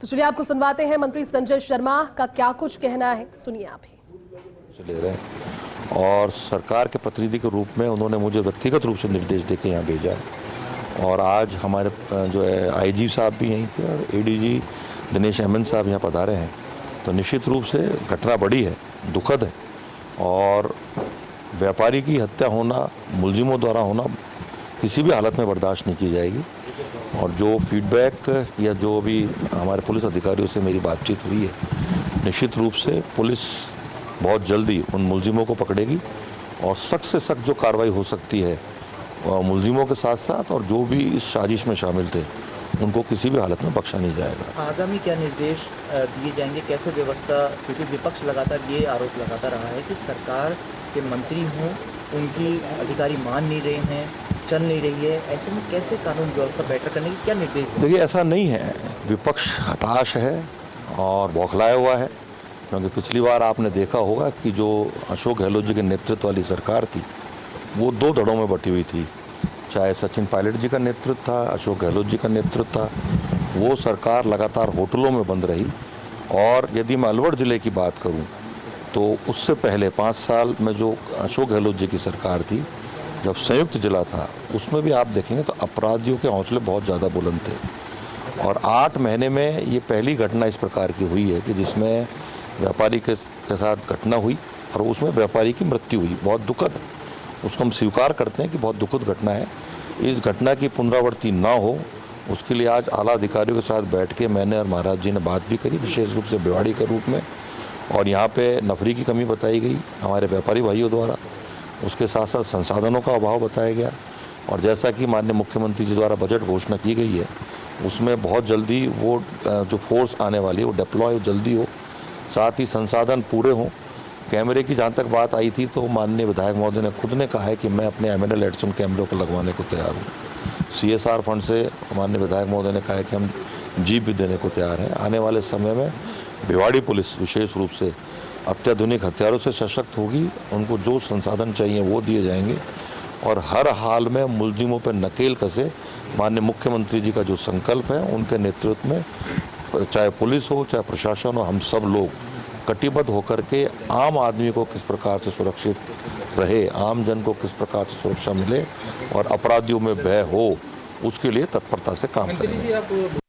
तो चलिए आपको सुनवाते हैं मंत्री संजय शर्मा का क्या कुछ कहना है, सुनिए आप ही। ले रहे हैं और सरकार के प्रतिनिधि के रूप में उन्होंने मुझे व्यक्तिगत रूप से निर्देश देके यहाँ भेजा और आज हमारे जो है आईजी साहब भी यहीं थे और एडीजी दिनेश एमएन साहब यहाँ पधारे हैं। तो निश्चित रूप से घटना बड़ी है, दुखद है और व्यापारी की हत्या होना, मुलजिमों द्वारा होना किसी भी हालत में बर्दाश्त नहीं की जाएगी। और जो फीडबैक या जो भी हमारे पुलिस अधिकारियों से मेरी बातचीत हुई है, निश्चित रूप से पुलिस बहुत जल्दी उन मुलजिमों को पकड़ेगी और सख्त से सख्त जो कार्रवाई हो सकती है मुलजिमों के साथ साथ और जो भी इस साजिश में शामिल थे उनको किसी भी हालत में बख्शा नहीं जाएगा। आगामी क्या निर्देश दिए जाएंगे, कैसे व्यवस्था, क्योंकि विपक्ष लगातार ये आरोप लगाता रहा है कि सरकार के मंत्री हों, उनकी अधिकारी मान नहीं रहे हैं, चल नहीं रही है, ऐसे में कैसे कानून व्यवस्था बेहतर करने की क्या निर्देश दें? देखिए, ऐसा नहीं है, विपक्ष हताश है और बौखलाया हुआ है क्योंकि पिछली बार आपने देखा होगा कि जो अशोक गहलोत जी के नेतृत्व वाली सरकार थी वो दो धड़ों में बटी हुई थी। चाहे सचिन पायलट जी का नेतृत्व था, अशोक गहलोत जी का नेतृत्व था, वो सरकार लगातार होटलों में बंद रही। और यदि मैं अलवर ज़िले की बात करूं तो उससे पहले 5 साल में जो अशोक गहलोत जी की सरकार थी, जब संयुक्त जिला था, उसमें भी आप देखेंगे तो अपराधियों के हौसले बहुत ज़्यादा बुलंद थे। और 8 महीने में ये पहली घटना इस प्रकार की हुई है कि जिसमें व्यापारी के साथ घटना हुई और उसमें व्यापारी की मृत्यु हुई। बहुत दुखद है, उसको हम स्वीकार करते हैं कि बहुत दुखद घटना है। इस घटना की पुनरावृत्ति ना हो उसके लिए आज आला अधिकारियों के साथ बैठ के मैंने और महाराज जी ने बात भी करी, विशेष रूप से भिवाड़ी के रूप में। और यहाँ पे नफरी की कमी बताई गई हमारे व्यापारी भाइयों द्वारा, उसके साथ साथ संसाधनों का अभाव बताया गया। और जैसा कि माननीय मुख्यमंत्री जी द्वारा बजट घोषणा की गई है उसमें बहुत जल्दी वो जो फोर्स आने वाली है वो डिप्लॉय जल्दी हो, साथ ही संसाधन पूरे हों। कैमरे की जहाँ तक बात आई थी तो माननीय विधायक महोदय ने खुद ने कहा है कि मैं अपने एमिनल एडिसन कैमरों को लगवाने को तैयार हूँ। CSR फंड से माननीय विधायक महोदय ने कहा है कि हम जीप भी देने को तैयार हैं। आने वाले समय में भिवाड़ी पुलिस विशेष रूप से अत्याधुनिक हथियारों से सशक्त होगी, उनको जो संसाधन चाहिए वो दिए जाएंगे और हर हाल में मुलजिमों पर नकेल कसे माननीय मुख्यमंत्री जी का जो संकल्प है उनके नेतृत्व में, चाहे पुलिस हो चाहे प्रशासन हो, हम सब लोग कटिबद्ध होकर के आम आदमी को किस प्रकार से सुरक्षित रहे, आम जन को किस प्रकार से सुरक्षा मिले और अपराधियों में भय हो, उसके लिए तत्परता से काम करेंगे।